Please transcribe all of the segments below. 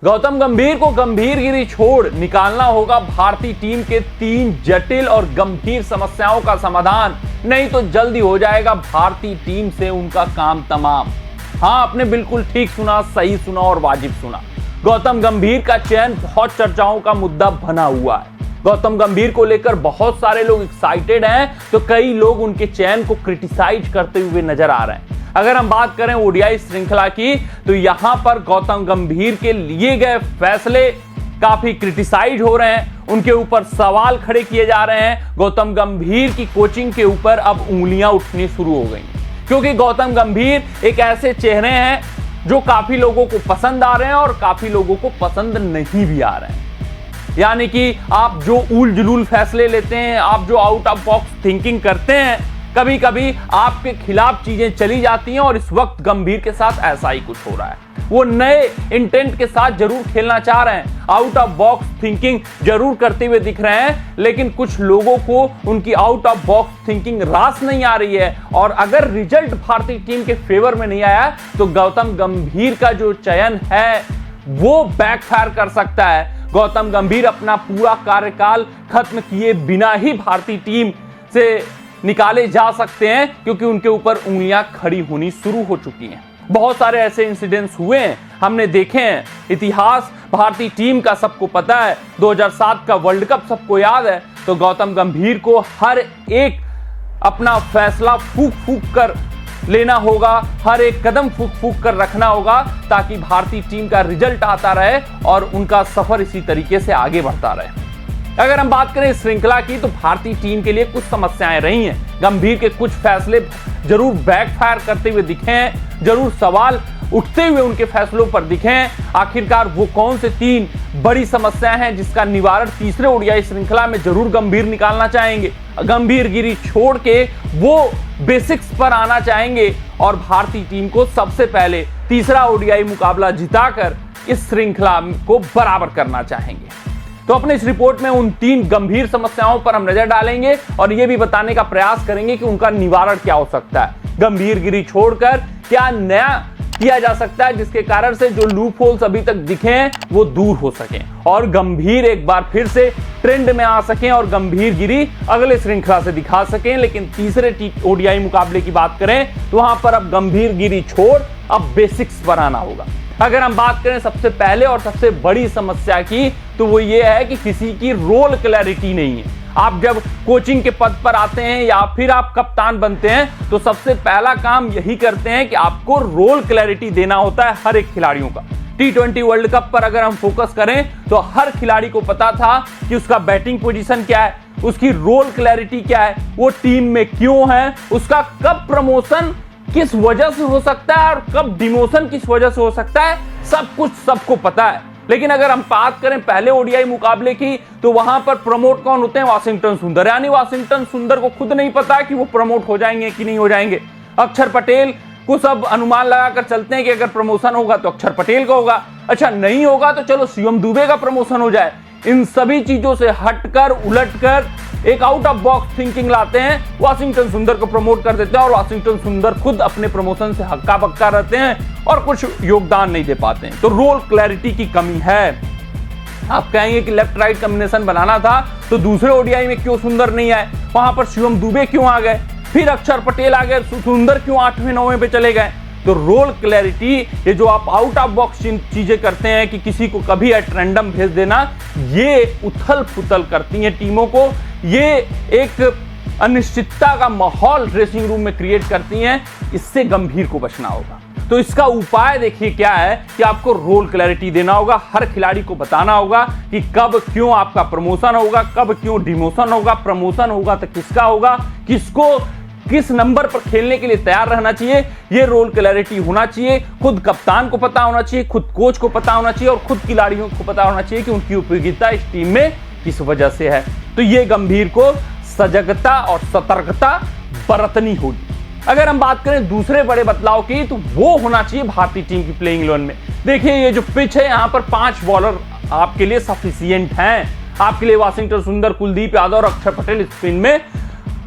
गौतम गंभीर को गंभीरगिरी छोड़ निकालना होगा भारतीय टीम के 3 जटिल और गंभीर समस्याओं का समाधान, नहीं तो जल्दी हो जाएगा भारतीय टीम से उनका काम तमाम। हां, आपने बिल्कुल ठीक सुना, सही सुना और वाजिब सुना। गौतम गंभीर का चयन बहुत चर्चाओं का मुद्दा बना हुआ है। गौतम गंभीर को लेकर बहुत सारे लोग एक्साइटेड हैं, तो कई लोग उनके चयन को क्रिटिसाइज करते हुए नजर आ रहे हैं। अगर हम बात करें ओडीआई श्रृंखला की, तो यहां पर गौतम गंभीर के लिए गए फैसले काफी क्रिटिसाइज हो रहे हैं, उनके ऊपर सवाल खड़े किए जा रहे हैं। गौतम गंभीर की कोचिंग के ऊपर अब उंगलियां उठनी शुरू हो गई, क्योंकि गौतम गंभीर एक ऐसे चेहरे हैं जो काफी लोगों को पसंद आ रहे हैं और काफी लोगों को पसंद नहीं भी आ रहे हैं। यानी कि आप जो उल जुलूल फैसले लेते हैं, आप जो आउट ऑफ बॉक्स थिंकिंग करते हैं, कभी कभी आपके खिलाफ चीजें चली जाती हैं, और इस वक्त गंभीर के साथ ऐसा ही कुछ हो रहा है। वो नए इंटेंट के साथ जरूर खेलना चाह रहे हैं, आउट ऑफ बॉक्स थिंकिंग जरूर करते हुए दिख रहे हैं, लेकिन कुछ लोगों को उनकी आउट ऑफ बॉक्स थिंकिंग रास नहीं आ रही है। और अगर रिजल्ट भारतीय टीम के फेवर में नहीं आया, तो गौतम गंभीर का जो चयन है वो बैकफायर कर सकता है। गौतम गंभीर अपना पूरा कार्यकाल खत्म किए बिना ही भारतीय टीम से निकाले जा सकते हैं, क्योंकि उनके ऊपर उंगलियां खड़ी होनी शुरू हो चुकी हैं। बहुत सारे ऐसे इंसिडेंट्स हुए हैं, हमने देखे हैं। इतिहास भारतीय टीम का सबको पता है, 2007 का वर्ल्ड कप सबको याद है। तो गौतम गंभीर को हर एक अपना फैसला फूक फूक कर लेना होगा, हर एक कदम फूक फूक कर रखना होगा, ताकि भारतीय टीम का रिजल्ट आता रहे और उनका सफर इसी तरीके से आगे बढ़ता रहे। अगर हम बात करें श्रृंखला की, तो भारतीय टीम के लिए कुछ समस्याएं रही हैं। गंभीर के कुछ फैसले जरूर बैकफायर करते हुए दिखे हैं, जरूर सवाल उठते हुए उनके फैसलों पर दिखे हैं। आखिरकार वो कौन से 3 बड़ी समस्याएं हैं जिसका निवारण तीसरे ओडीआई श्रृंखला में जरूर गंभीर निकालना चाहेंगे। गंभीरगिरी छोड़ के वो बेसिक्स पर आना चाहेंगे और भारतीय टीम को सबसे पहले तीसरा ओडीआई मुकाबला जिताकर इस श्रृंखला को बराबर करना चाहेंगे। तो अपने इस रिपोर्ट में उन 3 गंभीर समस्याओं पर हम नजर डालेंगे और यह भी बताने का प्रयास करेंगे कि उनका निवारण क्या हो सकता है। गंभीरगिरी छोड़कर क्या नया किया जा सकता है, जिसके कारण से जो लूप होल्स अभी तक दिखे हैं वो दूर हो सकें और गंभीर एक बार फिर से ट्रेंड में आ सकें और गंभीरगिरी अगले श्रृंखला से दिखा सकें। लेकिन तीसरे ओडीआई मुकाबले की बात करें, तो वहां पर अब गंभीरगिरी छोड़ अब बेसिक्स पर आना होगा। अगर हम बात करें सबसे पहले और सबसे बड़ी समस्या की, तो वो ये है कि किसी की रोल क्लैरिटी नहीं है। आप जब कोचिंग के पद पर आते हैं या फिर आप कप्तान बनते हैं, तो सबसे पहला काम यही करते हैं कि आपको रोल क्लैरिटी देना होता है हर एक खिलाड़ियों का। T20 वर्ल्ड कप पर अगर हम फोकस करें, तो हर खिलाड़ी को पता था कि उसका बैटिंग पोजीशन क्या है, उसकी रोल क्लैरिटी क्या है, वो टीम में क्यों है, उसका कब प्रमोशन किस वजह से हो सकता है और कब डिमोशन किस वजह से हो सकता है, सब कुछ सबको पता है। लेकिन अगर हम बात करें पहले ओडीआई मुकाबले की, तो वहां पर प्रमोट कौन होते हैं? वाशिंगटन सुंदर। यानी वाशिंगटन सुंदर को खुद नहीं पता कि वो प्रमोट हो जाएंगे कि नहीं हो जाएंगे। अक्षर पटेल को सब अनुमान लगाकर चलते हैं कि अगर प्रमोशन होगा तो अक्षर पटेल का होगा, अच्छा नहीं होगा तो चलो शिवम दुबे का प्रमोशन हो जाए। इन सभी चीजों से हटकर उलटकर एक आउट ऑफ बॉक्स थिंकिंग लाते हैं, वाशिंगटन सुंदर को प्रमोट कर देते हैं और वाशिंगटन सुंदर खुद अपने प्रमोशन से हक्का बक्का रहते हैं और कुछ योगदान नहीं दे पाते हैं। तो रोल क्लैरिटी की कमी है। आप कहेंगे कि लेफ्ट राइट कॉम्बिनेशन बनाना था, तो दूसरे ओडीआई में क्यों सुंदर नहीं आए, वहां पर शिवम दुबे क्यों आ गए, फिर अक्षर पटेल आ गए, सुंदर क्यों 8वें 9वें पे चले गए? तो रोल क्लैरिटी, ये जो आप आउट ऑफ बॉक्स चीजें करते हैं कि किसी को कभी एट रैंडम भेज देना, ये उथल पुथल करती हैं टीमों को, ये एक अनिश्चितता का माहौल ड्रेसिंग रूम में क्रिएट करती हैं। इससे गंभीर को बचना होगा। तो इसका उपाय देखिए क्या है कि आपको रोल क्लैरिटी देना होगा, हर खिलाड़ी को बताना होगा कि कब क्यों आपका प्रमोशन होगा, कब क्यों डिमोशन होगा, प्रमोशन होगा तो किसका होगा, किसको किस नंबर पर खेलने के लिए तैयार रहना चाहिए, ये रोल क्लैरिटी होना चाहिए। खुद कप्तान को पता होना चाहिए, खुद कोच को पता होना चाहिए और खुद खिलाड़ियों को पता होना चाहिए कि उनकी उपयोगिता इस टीम में किस वजह से है। तो ये गंभीर को सजगता और सतर्कता बरतनी होगी। अगर हम बात करें दूसरे बड़े बदलाव की, तो वो होना चाहिए भारतीय टीम की प्लेइंग 11 में। देखिए ये जो पिच है, यहाँ पर 5 बॉलर आपके लिए सफिशिएंट हैं। आपके लिए वाशिंगटन सुंदर, कुलदीप यादव और अक्षर पटेल स्पिन में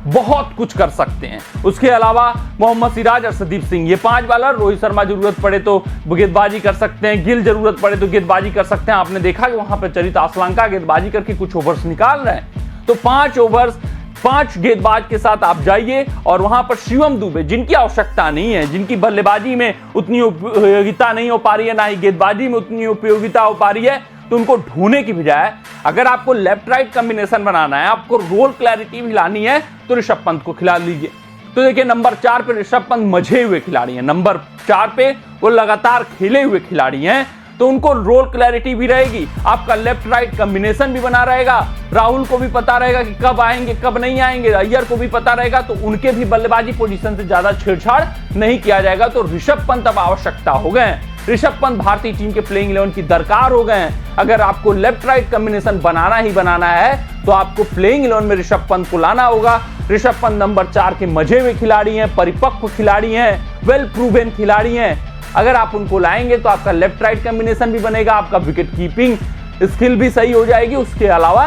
बहुत कुछ कर सकते हैं। उसके अलावा मोहम्मद सिराज, अर्शदीप सिंह, ये 5 बॉलर। रोहित शर्मा जरूरत पड़े तो गेंदबाजी कर सकते हैं, गिल जरूरत पड़े तो गेंदबाजी कर सकते हैं। आपने देखा कि वहां पर चरित असलंका गेंदबाजी करके कुछ ओवर्स निकाल रहे हैं। तो 5 ओवर्स 5 गेंदबाज के साथ आप जाइए और वहां पर शिवम दुबे, जिनकी आवश्यकता नहीं है, जिनकी बल्लेबाजी में उतनी उपयोगिता नहीं हो पा रही है, ना ही गेंदबाजी में उतनी उपयोगिता हो पा रही है, तो उनको ढूंढने की बजाय अगर आपको लेफ्ट राइट कॉम्बिनेशन बनाना है, आपको रोल क्लैरिटी भी लानी है, तो ऋषभ पंत को खिला लीजिए। तो देखिए नंबर 4 पे ऋषभ पंत मजे हुए खिलाड़ी हैं, नंबर 4 पे वो लगातार खेले हुए खिलाड़ी हैं, तो उनको रोल क्लैरिटी भी रहेगी, आपका लेफ्ट राइट कॉम्बिनेशन भी बना रहेगा। राहुल को भी पता रहेगा कि कब आएंगे कब नहीं आएंगे, अय्यर को भी पता रहेगा, तो उनके भी बल्लेबाजी पोजीशन से ज्यादा छेड़छाड़ नहीं किया जाएगा। तो ऋषभ पंत अब आवश्यकता हो गए हैं, ऋषभ पंत भारतीय टीम के प्लेइंग 11 की दरकार हो गए हैं। अगर आपको लेफ्ट राइट कॉम्बिनेशन बनाना ही बनाना है तो आपको प्लेइंग 11 में ऋषभ पंत को लाना होगा। ऋषभ पंत नंबर 4 के मजे हुए खिलाड़ी हैं, परिपक्व खिलाड़ी हैं, वेल प्रूवन खिलाड़ी हैं। अगर आप उनको लाएंगे तो आपका लेफ्ट राइट कॉम्बिनेशन भी बनेगा, आपका विकेट कीपिंग स्किल भी सही हो जाएगी, उसके अलावा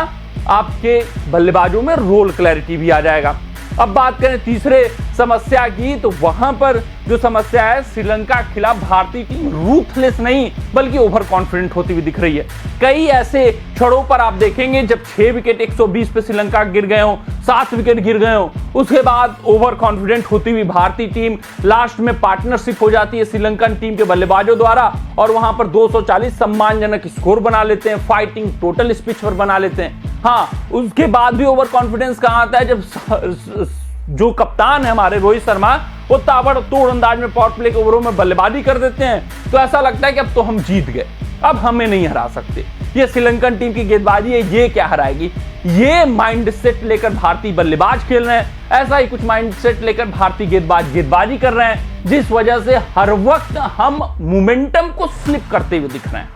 आपके बल्लेबाजों में रोल क्लैरिटी भी आ जाएगा। अब बात करें तीसरे समस्या की, तो वहां पर जो समस्या है, श्रीलंका के खिलाफ भारतीय टीम रूथलेस नहीं बल्कि ओवर कॉन्फिडेंट होती हुई दिख रही है। कई ऐसे क्षणों पर आप देखेंगे जब 6 विकेट 120 पे श्रीलंका गिर गए हो, 7 विकेट गिर गए हो, उसके बाद ओवर कॉन्फिडेंट होती हुई भारतीय टीम लास्ट में पार्टनरशिप हो जाती है श्रीलंकन टीम के बल्लेबाजों द्वारा और वहां पर 240 सम्मानजनक स्कोर बना लेते हैं, फाइटिंग टोटल स्पिच पर बना लेते हैं। हाँ, उसके बाद भी ओवर कॉन्फिडेंस कहां आता है, जब जो कप्तान है हमारे रोहित शर्मा, वो ताबड़तोड़ अंदाज में पावर प्ले के ओवरों में बल्लेबाजी कर देते हैं, तो ऐसा लगता है कि अब तो हम जीत गए, अब हमें नहीं हरा सकते। ये श्रीलंकन टीम की गेंदबाजी है, ये क्या हराएगी? ये माइंडसेट लेकर भारतीय बल्लेबाज खेल रहे हैं, ऐसा ही कुछ माइंडसेट लेकर भारतीय गेंदबाज गेंदबाजी कर रहे हैं, जिस वजह से हर वक्त हम मोमेंटम को स्लिप करते हुए दिख रहे हैं।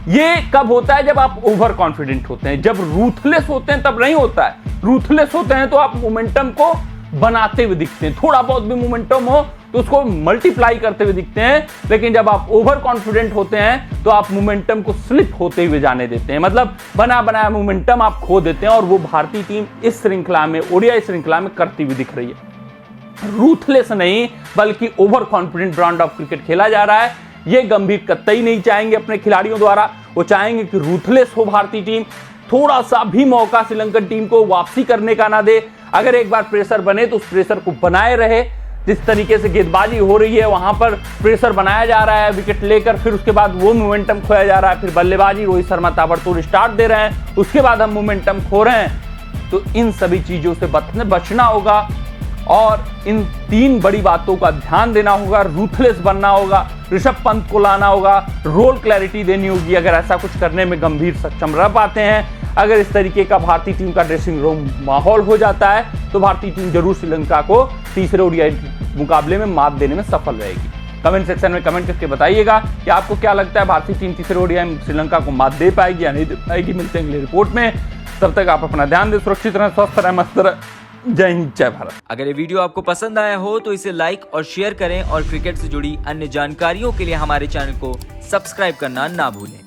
ये कब होता है? जब आप ओवर कॉन्फिडेंट होते हैं। जब रूथलेस होते हैं तब नहीं होता है। रूथलेस होते हैं तो आप मोमेंटम को बनाते हुए दिखते हैं, थोड़ा बहुत भी मोमेंटम हो तो उसको मल्टीप्लाई करते हुए दिखते हैं। लेकिन जब आप ओवर कॉन्फिडेंट होते हैं तो आप मोमेंटम को स्लिप होते हुए जाने देते हैं, मतलब बना बनाया मोमेंटम आप खो देते हैं। और वो भारतीय टीम इस श्रृंखला में, ओडीआई श्रृंखला में करती हुई दिख रही है। रूथलेस नहीं बल्कि over confident brand of cricket खेला जा रहा है। ये गंभीर कतई नहीं चाहेंगे अपने खिलाड़ियों द्वारा, वो चाहेंगे कि रूथलेस हो भारतीय टीम, थोड़ा सा भी मौका श्रीलंकन टीम को वापसी करने का ना दे। अगर एक बार प्रेशर बने तो उस प्रेशर को बनाए रहे। जिस तरीके से गेंदबाजी हो रही है वहां पर प्रेशर बनाया जा रहा है विकेट लेकर, फिर उसके बाद वो मोमेंटम खोया जा रहा है, फिर बल्लेबाजी रोहित शर्मा ताबड़तोड़ स्टार्ट दे रहे हैं, उसके बाद हम मोमेंटम खो रहे हैं। तो इन सभी चीजों से बचना होगा और इन 3 बड़ी बातों का ध्यान देना होगा। रूथलेस बनना होगा, ऋषभ पंत को लाना होगा, रोल क्लैरिटी देनी होगी। अगर ऐसा कुछ करने में गंभीर सक्षम रह पाते हैं, अगर इस तरीके का भारतीय टीम का ड्रेसिंग रूम माहौल हो जाता है, तो भारतीय टीम जरूर श्रीलंका को तीसरे ओडीआई मुकाबले में मात देने में सफल रहेगी। कमेंट सेक्शन में कमेंट करके बताइएगा कि आपको क्या लगता है, भारतीय टीम तीसरे ओडीआई में श्रीलंका को मात दे पाएगी या नहीं दे पाएगी। मिलते हैं अगली रिपोर्ट में, तब तक आप अपना ध्यान दें, सुरक्षित रहें, स्वस्थ रहें, मस्त रहें। जय हिंद, जय भारत। अगर ये वीडियो आपको पसंद आया हो तो इसे लाइक और शेयर करें और क्रिकेट से जुड़ी अन्य जानकारियों के लिए हमारे चैनल को सब्सक्राइब करना ना भूलें।